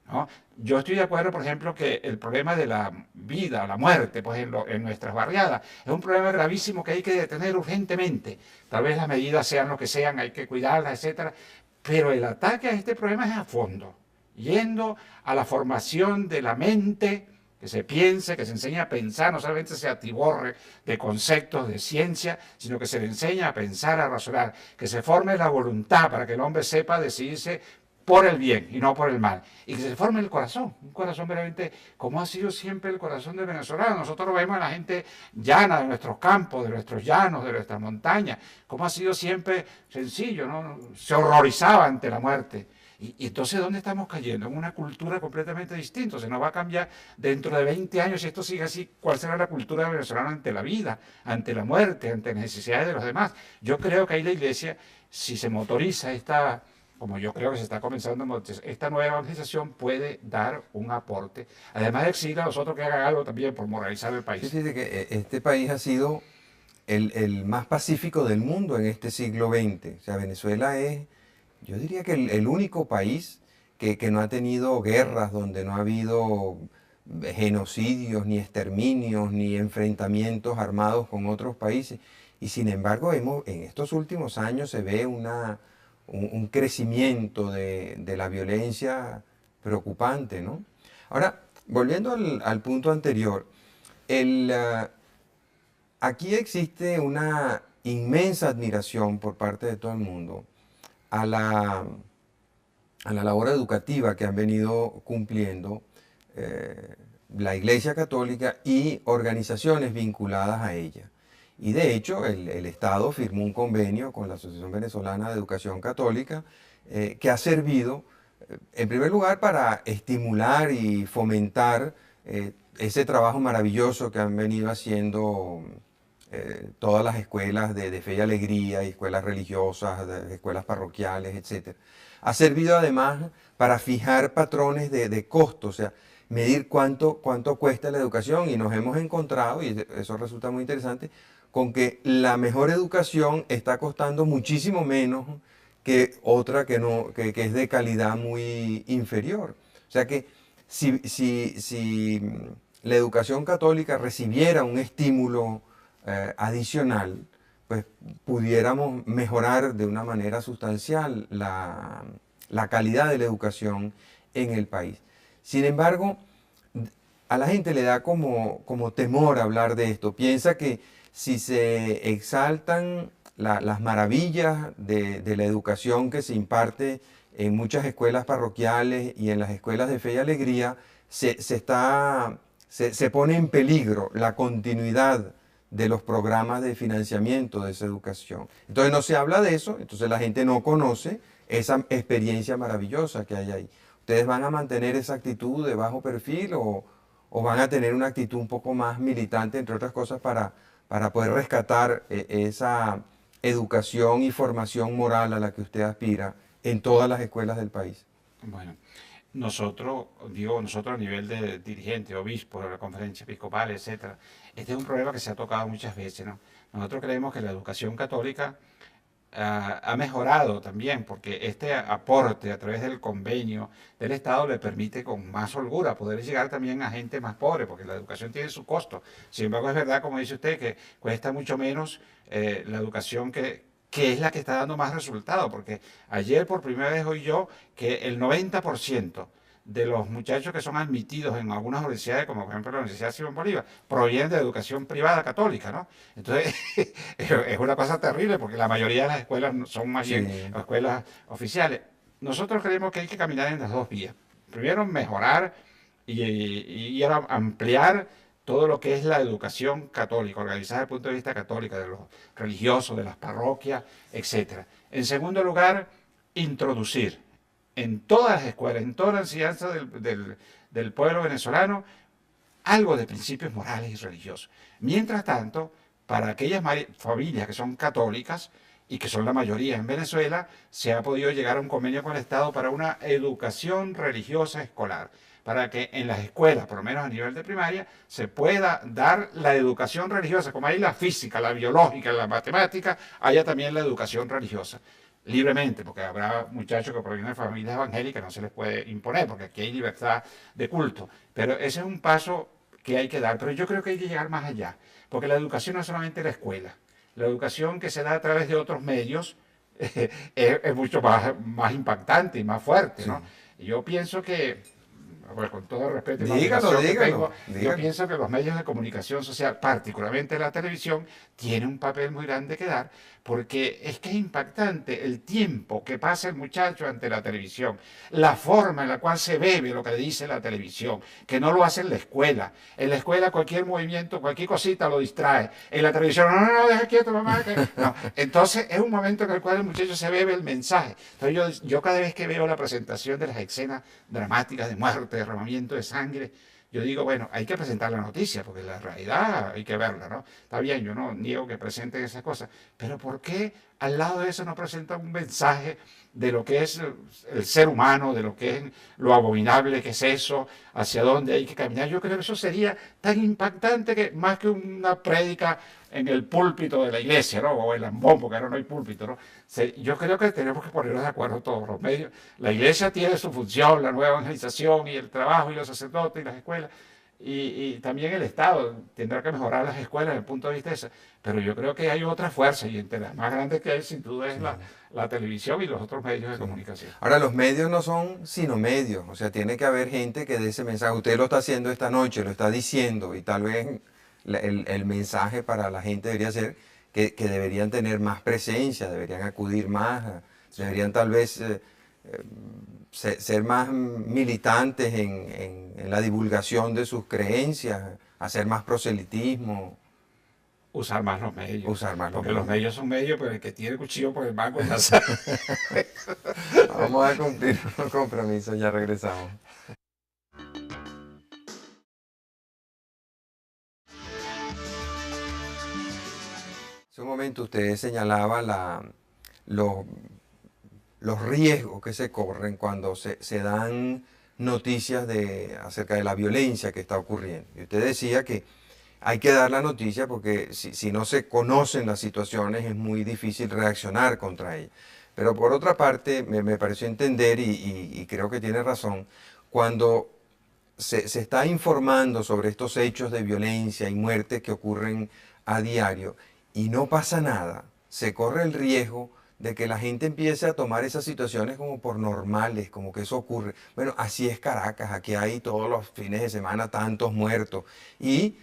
¿no? Yo estoy de acuerdo, por ejemplo, que el problema de la vida, la muerte, pues en nuestras barriadas, es un problema gravísimo que hay que detener urgentemente. Tal vez las medidas sean lo que sean, hay que cuidarlas, etcétera. Pero el ataque a este problema es a fondo, yendo a la formación de la mente, que se piense, que se enseñe a pensar, no solamente se atiborre de conceptos de ciencia, sino que se le enseña a pensar, a razonar, que se forme la voluntad para que el hombre sepa decidirse por el bien y no por el mal, y que se forme el corazón, un corazón verdaderamente como ha sido siempre el corazón del venezolano. Nosotros lo vemos en la gente llana de nuestros campos, de nuestros llanos, de nuestras montañas, como ha sido siempre sencillo, ¿no? Se horrorizaba ante la muerte. Y entonces, ¿dónde estamos cayendo? En una cultura completamente distinta. Se nos va a cambiar dentro de 20 años, si esto sigue así, ¿cuál será la cultura venezolana ante la vida, ante la muerte, ante las necesidades de los demás? Yo creo que ahí la iglesia, si se motoriza esta, como yo creo que se está comenzando a motorizar, esta nueva evangelización puede dar un aporte, además de exigir a nosotros que hagan algo también por moralizar el Sí, país. fíjate que este país ha sido el más pacífico del mundo en este siglo XX. O sea, Venezuela es, yo diría que el único país que no ha tenido guerras, donde no ha habido genocidios, ni exterminios, ni enfrentamientos armados con otros países. Y sin embargo, en estos últimos años se ve un crecimiento de la violencia preocupante, ¿no? Ahora, volviendo al punto anterior, el, ah, aquí existe una inmensa admiración por parte de todo el mundo a a la labor educativa que han venido cumpliendo eh, la Iglesia Católica y organizaciones vinculadas a ella. Y de hecho, el Estado firmó un convenio con la Asociación Venezolana de Educación Católica que ha servido, en primer lugar, para estimular y fomentar ese trabajo maravilloso que han venido haciendo todas las escuelas de fe y alegría, y escuelas religiosas, escuelas parroquiales, etc. Ha servido además para fijar patrones de costo, o sea, medir cuánto cuesta la educación, y nos hemos encontrado, y eso resulta muy interesante, con que la mejor educación está costando muchísimo menos que otra que, no, que es de calidad muy inferior. O sea que si la educación católica recibiera un estímulo adicional, pues pudiéramos mejorar de una manera sustancial la calidad de la educación en el país. Sin embargo, a la gente le da como temor hablar de esto. Piensa que si se exaltan las maravillas de la educación que se imparte en muchas escuelas parroquiales y en las escuelas de fe y alegría, se pone en peligro la continuidad de los programas de financiamiento de esa educación. Entonces no se habla de eso, entonces la gente no conoce esa experiencia maravillosa que hay ahí. ¿Ustedes van a mantener esa actitud de bajo perfil o van a tener una actitud un poco más militante, entre otras cosas, para poder rescatar esa educación y formación moral a la que usted aspira en todas las escuelas del país? Bueno, nosotros, digo, nosotros a nivel de dirigente, obispo, de la conferencia episcopal, etcétera, este es un problema que se ha tocado muchas veces, ¿no? Nosotros creemos que la educación católica ha mejorado también, porque este aporte a través del convenio del Estado le permite con más holgura poder llegar también a gente más pobre, porque la educación tiene su costo. Sin embargo, es verdad, como dice usted, que cuesta mucho menos la educación que es la que está dando más resultado, porque ayer por primera vez oí yo que el 90% de los muchachos que son admitidos en algunas universidades, como por ejemplo la Universidad Simón Bolívar, provienen de educación privada católica, ¿no? Entonces, es una cosa terrible porque la mayoría de las escuelas son más bien Sí, escuelas oficiales. Nosotros creemos que hay que caminar en las dos vías. Primero, mejorar y ampliar todo lo que es la educación católica, organizada desde el punto de vista católico, de los religiosos, de las parroquias, etcétera. En segundo lugar, introducir en todas las escuelas, en toda la enseñanza del pueblo venezolano, algo de principios morales y religiosos. Mientras tanto, para aquellas familias que son católicas y que son la mayoría en Venezuela, se ha podido llegar a un convenio con el Estado para una educación religiosa escolar, para que en las escuelas, por lo menos a nivel de primaria, se pueda dar la educación religiosa, como hay la física, la biológica, la matemática, haya también la educación religiosa libremente, porque habrá muchachos que provienen de familias evangélicas, no se les puede imponer, porque aquí hay libertad de culto. Pero ese es un paso que hay que dar. Pero yo creo que hay que llegar más allá, porque la educación no es solamente la escuela. La educación que se da a través de otros medios es mucho más impactante y más fuerte, ¿no? sí. Yo pienso que Bueno, con todo respeto y la Dígalo, admiración que dígalo, tengo, yo dígalo. pienso que los medios de comunicación social, particularmente la televisión, tienen un papel muy grande que dar, porque es que es impactante el tiempo que pasa el muchacho ante la televisión, la forma en la cual se bebe lo que dice la televisión, que no lo hace en la escuela. En la escuela cualquier movimiento, cualquier cosita lo distrae. En la televisión, no, no, no, deja quieto, mamá. No. Entonces es un momento en el cual el muchacho se bebe el mensaje. Entonces yo cada vez que veo la presentación de las escenas dramáticas de muerte, derramamiento de sangre, yo digo, bueno, hay que presentar la noticia, porque la realidad hay que verla, ¿no? Está bien, yo no niego que presenten esas cosas, pero ¿por qué al lado de eso no presentan un mensaje de lo que es el ser humano, de lo que es lo abominable que es eso, hacia dónde hay que caminar? Yo creo que eso sería tan impactante que más que una prédica en el púlpito de la iglesia, ¿no? O el ambón, porque ahora no hay púlpito, ¿no? Yo creo que tenemos que ponernos de acuerdo todos los medios. La iglesia tiene su función, la nueva evangelización y el trabajo y los sacerdotes y las escuelas. Y también el Estado tendrá que mejorar las escuelas desde el punto de vista de eso. Pero yo creo que hay otras fuerzas y entre las más grandes que hay sin duda es Sí, la televisión y los otros medios de sí. comunicación. Ahora, los medios no son sino medios, o sea, tiene que haber gente que dé ese mensaje. Usted lo está haciendo esta noche, lo está diciendo, y tal vez el mensaje para la gente debería ser que deberían tener más presencia, deberían acudir más, deberían tal vez ser más militantes en la divulgación de sus creencias, hacer más proselitismo, Usar más los medios. usar más los Porque los medios. medios son medios, pero el que tiene cuchillo por el banco ya sabe. Vamos a cumplir los compromisos, ya regresamos. Hace un momento usted señalaba los, los riesgos que se corren cuando se dan noticias acerca de la violencia que está ocurriendo. Y usted decía que hay que dar la noticia porque si no se conocen las situaciones es muy difícil reaccionar contra ellas. Pero por otra parte, me pareció entender y creo que tiene razón, cuando se está informando sobre estos hechos de violencia y muerte que ocurren a diario y no pasa nada, se corre el riesgo de que la gente empiece a tomar esas situaciones como por normales, como que eso ocurre. Bueno, así es Caracas, aquí hay todos los fines de semana tantos muertos y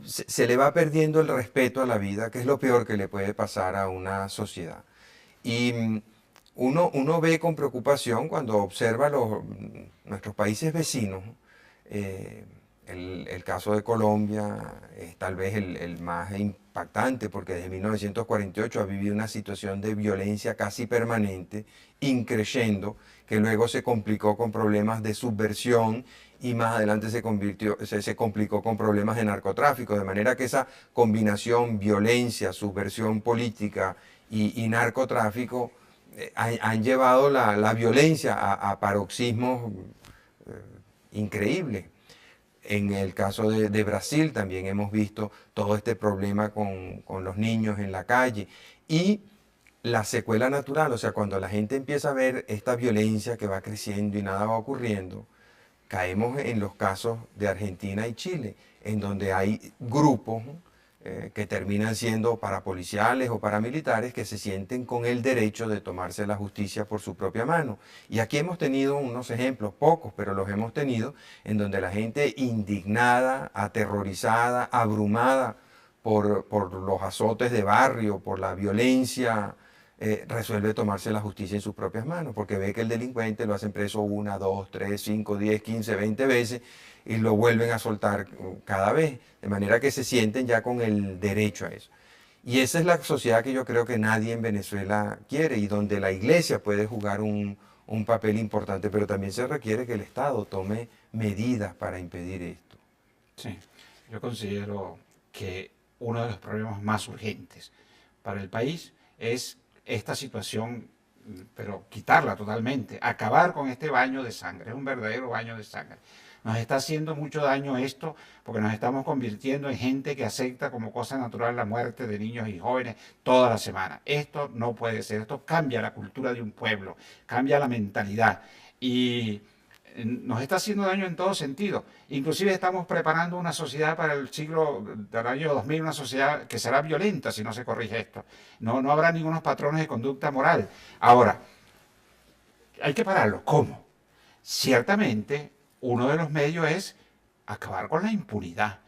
se le va perdiendo el respeto a la vida, que es lo peor que le puede pasar a una sociedad. Y uno ve con preocupación cuando observa nuestros países vecinos. eh, el caso de Colombia es tal vez el más impactante porque desde 1948 ha vivido una situación de violencia casi permanente, increciendo, que luego se complicó con problemas de subversión y más adelante se complicó con problemas de narcotráfico, de manera que esa combinación violencia, subversión política y narcotráfico han llevado la violencia a paroxismos increíbles. En el caso de Brasil también hemos visto todo este problema con los niños en la calle y la secuela natural, o sea, cuando la gente empieza a ver esta violencia que va creciendo y nada va ocurriendo, caemos en los casos de Argentina y Chile, en donde hay grupos que terminan siendo parapoliciales o paramilitares que se sienten con el derecho de tomarse la justicia por su propia mano. Y aquí hemos tenido unos ejemplos, pocos, pero los hemos tenido, en donde la gente indignada, aterrorizada, abrumada por los azotes de barrio, por la violencia, resuelve tomarse la justicia en sus propias manos, porque ve que el delincuente lo hacen preso 1, 2, 3, 5, 10, 15, 20 veces y lo vuelven a soltar cada vez, de manera que se sienten ya con el derecho a eso. Y esa es la sociedad que yo creo que nadie en Venezuela quiere y donde la iglesia puede jugar un papel importante, pero también se requiere que el Estado tome medidas para impedir esto. Sí, yo considero que uno de los problemas más urgentes para el país es esta situación, pero quitarla totalmente, acabar con este baño de sangre, es un verdadero baño de sangre. Nos está haciendo mucho daño esto porque nos estamos convirtiendo en gente que acepta como cosa natural la muerte de niños y jóvenes toda la semana. Esto no puede ser, esto cambia la cultura de un pueblo, cambia la mentalidad y nos está haciendo daño en todo sentido. Inclusive estamos preparando una sociedad para el siglo del año 2000, una sociedad que será violenta si no se corrige esto. No habrá ningunos patrones de conducta moral. Ahora, hay que pararlo. ¿Cómo? Ciertamente uno de los medios es acabar con la impunidad.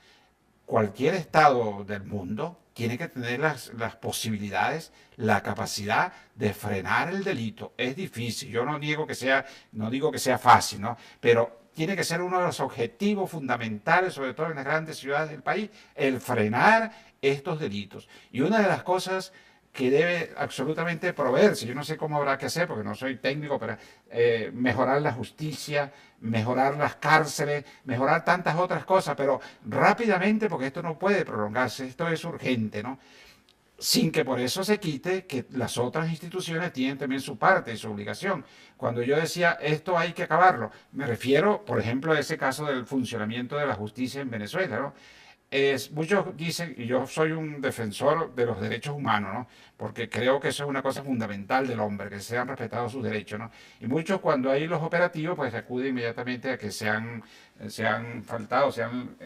Cualquier estado del mundo tiene que tener las posibilidades, la capacidad de frenar el delito. Es difícil, yo no niego que sea, no digo que sea fácil, ¿no? Pero tiene que ser uno de los objetivos fundamentales, sobre todo en las grandes ciudades del país, el frenar estos delitos. Y una de las cosas que debe absolutamente proveerse, yo no sé cómo habrá que hacer, porque no soy técnico, pero mejorar la justicia, mejorar las cárceles, mejorar tantas otras cosas, pero rápidamente, porque esto no puede prolongarse, esto es urgente, ¿no? Sin que por eso se quite que las otras instituciones tienen también su parte y su obligación. Cuando yo decía esto hay que acabarlo, me refiero, por ejemplo, a ese caso del funcionamiento de la justicia en Venezuela, ¿no? Muchos dicen, y yo soy un defensor de los derechos humanos, ¿no? Porque creo que eso es una cosa fundamental del hombre, que sean respetados sus derechos, ¿no? Y muchos cuando hay los operativos, pues acuden inmediatamente a que se han faltado, se han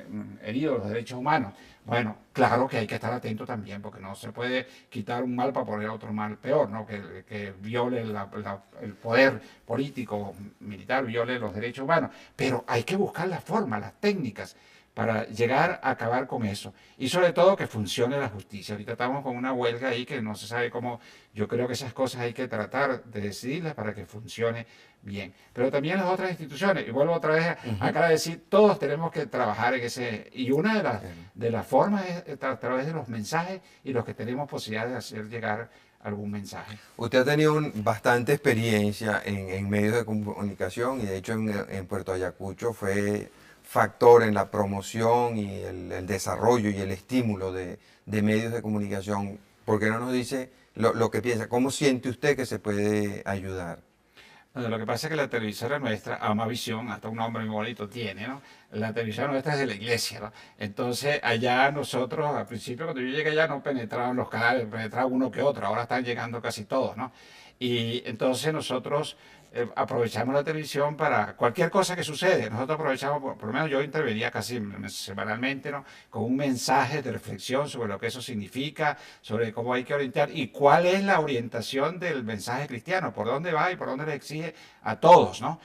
herido los derechos humanos. Bueno, claro que hay que estar atento también, porque no se puede quitar un mal para poner otro mal peor, ¿no? Que viole el poder político, militar, viole los derechos humanos. Pero hay que buscar las formas, las técnicas para llegar a acabar con eso. Y sobre todo que funcione la justicia. Ahorita estamos con una huelga ahí que no se sabe cómo. Yo creo que esas cosas hay que tratar de decidirlas para que funcione bien. Pero también las otras instituciones, y vuelvo otra vez acá a decir, todos tenemos que trabajar en ese. Y una de las formas es a través de los mensajes y los que tenemos posibilidad de hacer llegar algún mensaje. Usted ha tenido bastante experiencia en medios de comunicación y de hecho en Puerto Ayacucho fue factor en la promoción y el desarrollo y el estímulo de medios de comunicación. ¿Por qué no nos dice lo que piensa? ¿Cómo siente usted que se puede ayudar? Bueno, lo que pasa es que la televisora nuestra, Amavisión, hasta un nombre muy bonito tiene, ¿no? La televisora nuestra es de la iglesia, ¿no? Entonces, allá nosotros, al principio, cuando yo llegué allá, no penetraban los canales, penetraba uno que otro, ahora están llegando casi todos, ¿no? Y entonces nosotros aprovechamos la televisión para cualquier cosa que sucede. Nosotros aprovechamos, por lo menos yo intervenía casi semanalmente, ¿no? Con un mensaje de reflexión sobre lo que eso significa, sobre cómo hay que orientar y cuál es la orientación del mensaje cristiano, por dónde va y por dónde le exige a todos, ¿no?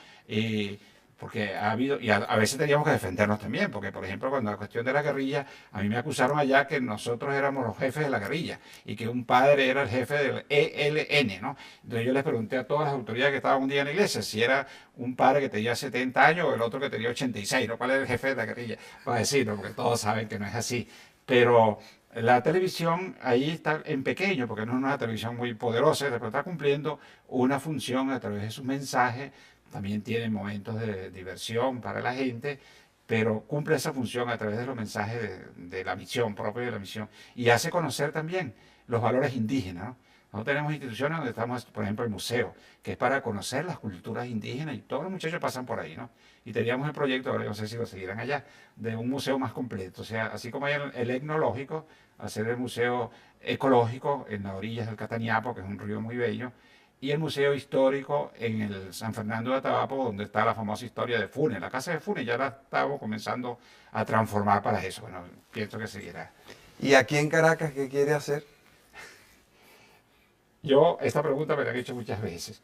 Porque ha habido, y a veces teníamos que defendernos también, porque por ejemplo cuando la cuestión de la guerrilla, a mí me acusaron allá que nosotros éramos los jefes de la guerrilla y que un padre era el jefe del ELN, ¿no? Entonces yo les pregunté a todas las autoridades que estaban un día en la iglesia si era un padre que tenía 70 años o el otro que tenía 86, ¿no? ¿Cuál era el jefe de la guerrilla? Para decirlo, porque todos saben que no es así. Pero la televisión ahí está en pequeño, porque no es una televisión muy poderosa, pero está cumpliendo una función a través de sus mensajes. También tiene momentos de diversión para la gente, pero cumple esa función a través de los mensajes de la misión, propia de la misión, y hace conocer también los valores indígenas, ¿no? Nosotros tenemos instituciones donde estamos, por ejemplo, el museo, que es para conocer las culturas indígenas, y todos los muchachos pasan por ahí, ¿no? Y teníamos el proyecto, ahora no sé si lo seguirán allá, de un museo más completo, o sea, así como hay el etnológico, hacer el museo ecológico en las orillas del Cataniapo, que es un río muy bello, y el Museo Histórico en el San Fernando de Atabapo, donde está la famosa historia de Funes. La casa de Funes ya la estamos comenzando a transformar para eso. Bueno, pienso que seguirá. ¿Y aquí en Caracas qué quiere hacer? Yo, esta pregunta me la han hecho muchas veces.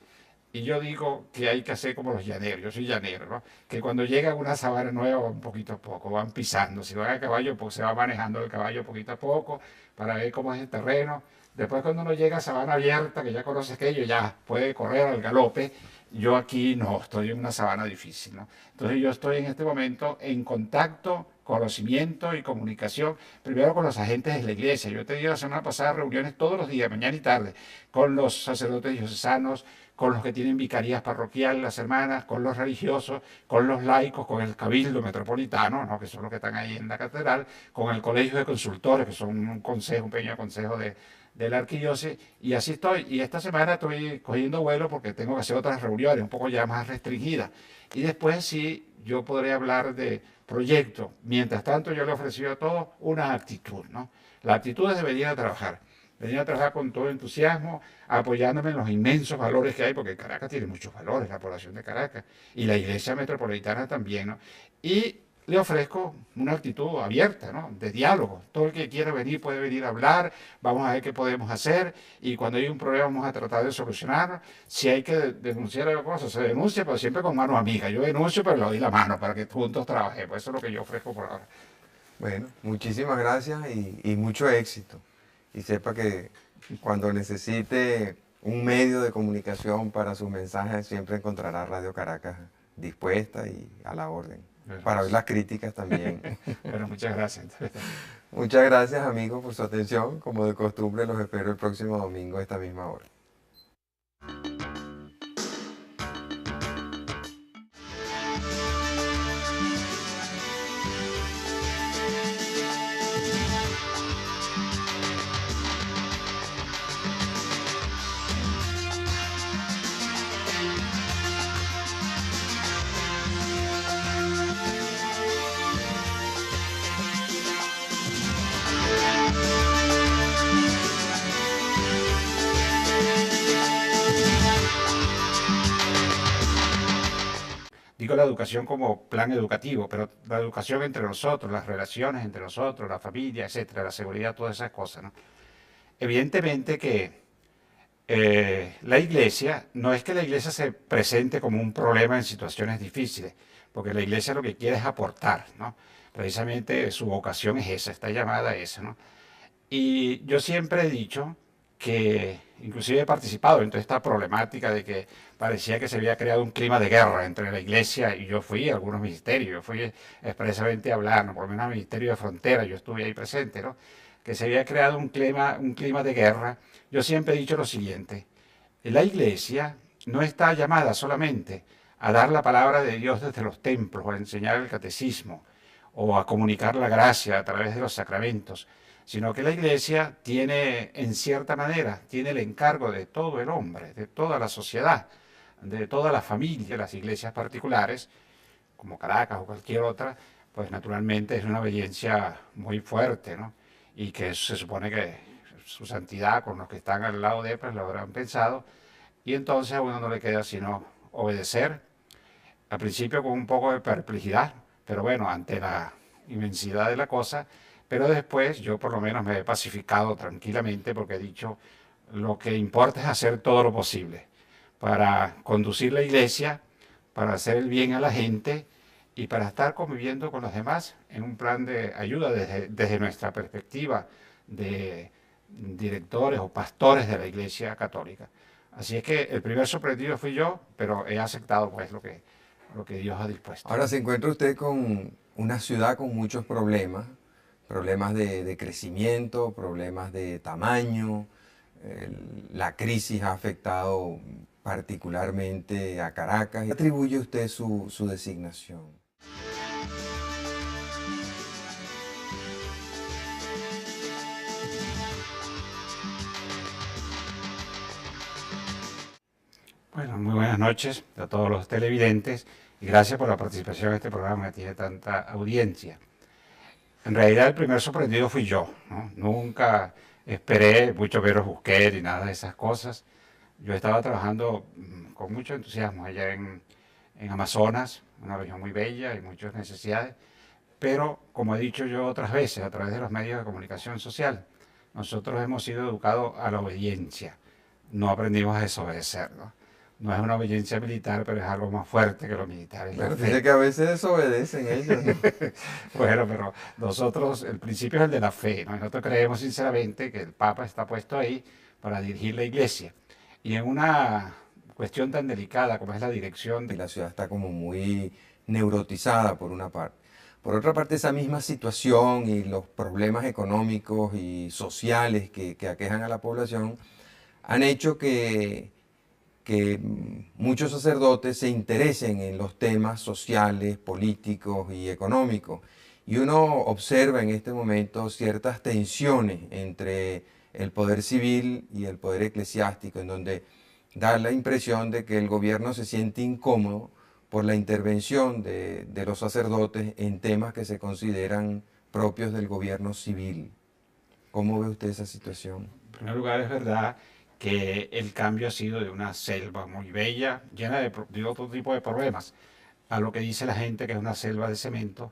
Y yo digo que hay que hacer como los llaneros, yo soy llanero, ¿no? Que cuando llega una sabana nueva van poquito a poco, van pisando. Si van a caballo, pues se va manejando el caballo poquito a poco para ver cómo es el terreno. Después cuando uno llega a sabana abierta, que ya conoce aquello, ya puede correr al galope. Yo aquí no, estoy en una sabana difícil, ¿no? Entonces yo estoy en este momento en contacto, conocimiento y comunicación, primero con los agentes de la iglesia. Yo he tenido la semana pasada reuniones todos los días, mañana y tarde, con los sacerdotes diocesanos, con los que tienen vicarías parroquiales, las hermanas, con los religiosos, con los laicos, con el cabildo metropolitano, ¿no? Que son los que están ahí en la catedral, con el colegio de consultores, que son un consejo, un pequeño consejo de la arquidiócesis, y así estoy. Y esta semana estoy cogiendo vuelo porque tengo que hacer otras reuniones un poco ya más restringidas. Y después sí, yo podré hablar de proyectos. Mientras tanto, yo le he ofrecido a todos una actitud, ¿no? La actitud es de venir a trabajar. Venir a trabajar con todo entusiasmo, apoyándome en los inmensos valores que hay, porque Caracas tiene muchos valores, la población de Caracas, y la iglesia metropolitana también, ¿no? Y le ofrezco una actitud abierta, ¿no? De diálogo. Todo el que quiera venir puede venir a hablar, vamos a ver qué podemos hacer y cuando hay un problema vamos a tratar de solucionar. Si hay que denunciar alguna cosa, se denuncia, pero siempre con mano amiga. Yo denuncio, pero le doy la mano para que juntos trabajemos. Eso es lo que yo ofrezco por ahora. Bueno, muchísimas gracias y mucho éxito. Y sepa que cuando necesite un medio de comunicación para sus mensajes, siempre encontrará Radio Caracas dispuesta y a la orden. Para oír las críticas también. Bueno, muchas gracias. Muchas gracias, amigos, por su atención. Como de costumbre, los espero el próximo domingo a esta misma hora. Digo la educación como plan educativo, pero la educación entre nosotros, las relaciones entre nosotros, la familia, etcétera, la seguridad, todas esas cosas, ¿no? Evidentemente que la iglesia, no es que la iglesia se presente como un problema en situaciones difíciles, porque la iglesia lo que quiere es aportar, ¿no? Precisamente su vocación es esa, está llamada a eso, ¿no? Y yo siempre he dicho que, inclusive he participado en toda esta problemática de que parecía que se había creado un clima de guerra entre la iglesia y yo fui a algunos ministerios, yo fui expresamente a hablar, ¿no? Por lo menos al Ministerio de Frontera, yo estuve ahí presente, ¿no? Que se había creado un clima de guerra. Yo siempre he dicho lo siguiente, la iglesia no está llamada solamente a dar la palabra de Dios desde los templos, o a enseñar el catecismo, o a comunicar la gracia a través de los sacramentos, sino que la iglesia tiene, en cierta manera, tiene el encargo de todo el hombre, de toda la sociedad, de toda la familia. Las iglesias particulares, como Caracas o cualquier otra, pues naturalmente es una obediencia muy fuerte, ¿no? Y que se supone que su santidad con los que están al lado de él, pues lo habrán pensado, y entonces a uno no le queda sino obedecer, al principio con un poco de perplejidad, pero bueno, ante la inmensidad de la cosa, pero después yo por lo menos me he pacificado tranquilamente porque he dicho, lo que importa es hacer todo lo posible para conducir la iglesia, para hacer el bien a la gente y para estar conviviendo con los demás en un plan de ayuda desde nuestra perspectiva de directores o pastores de la Iglesia Católica. Así es que el primer sorprendido fui yo, pero he aceptado pues lo que Dios ha dispuesto. Ahora se encuentra usted con una ciudad con muchos problemas, problemas de crecimiento, problemas de tamaño. La crisis ha afectado particularmente a Caracas. ¿Qué atribuye usted su designación? Bueno, muy buenas noches a todos los televidentes y gracias por la participación en este programa que tiene tanta audiencia. En realidad el primer sorprendido fui yo, ¿no? Nunca esperé, mucho menos busqué ni nada de esas cosas. Yo estaba trabajando con mucho entusiasmo allá en Amazonas, una región muy bella y muchas necesidades, pero como he dicho yo otras veces a través de los medios de comunicación social, nosotros hemos sido educados a la obediencia, no aprendimos a desobedecer, ¿no? No es una obediencia militar, pero es algo más fuerte que lo militar. Pero fíjate que a veces desobedecen ellos, ¿no? Bueno, pero nosotros, el principio es el de la fe, ¿no? Nosotros creemos sinceramente que el Papa está puesto ahí para dirigir la iglesia. Y en una cuestión tan delicada como es la dirección Y la ciudad está como muy neurotizada por una parte. Por otra parte, esa misma situación y los problemas económicos y sociales que aquejan a la población han hecho que muchos sacerdotes se interesen en los temas sociales, políticos y económicos. Y uno observa en este momento ciertas tensiones entre el poder civil y el poder eclesiástico, en donde da la impresión de que el gobierno se siente incómodo por la intervención de los sacerdotes en temas que se consideran propios del gobierno civil. ¿Cómo ve usted esa situación? En primer lugar, es verdad que el cambio ha sido de una selva muy bella, llena de otro tipo de problemas, a lo que dice la gente que es una selva de cemento,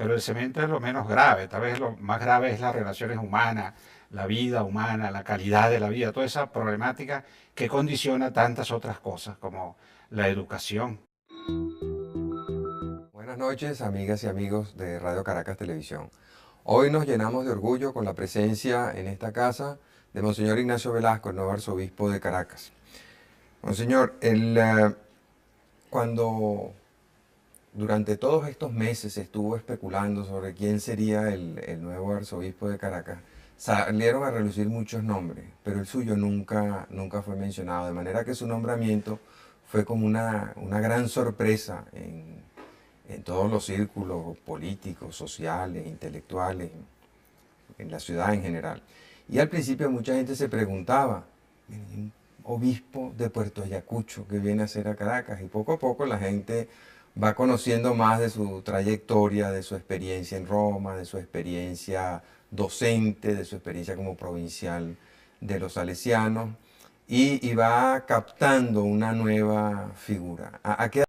pero el cemento es lo menos grave. Tal vez lo más grave es las relaciones humanas, la vida humana, la calidad de la vida, toda esa problemática que condiciona tantas otras cosas como la educación. Buenas noches, amigas y amigos de Radio Caracas Televisión. Hoy nos llenamos de orgullo con la presencia en esta casa de Monseñor Ignacio Velasco, el nuevo arzobispo de Caracas. Monseñor, cuando durante todos estos meses se estuvo especulando sobre quién sería el nuevo arzobispo de Caracas, salieron a relucir muchos nombres, pero el suyo nunca fue mencionado, de manera que su nombramiento fue como una gran sorpresa en todos los círculos políticos, sociales, intelectuales, en la ciudad en general. Y al principio mucha gente se preguntaba, un obispo de Puerto Ayacucho que viene a hacer a Caracas, y poco a poco la gente va conociendo más de su trayectoria, de su experiencia en Roma, de su experiencia docente, de su experiencia como provincial de los salesianos, y va captando una nueva figura. ¿A qué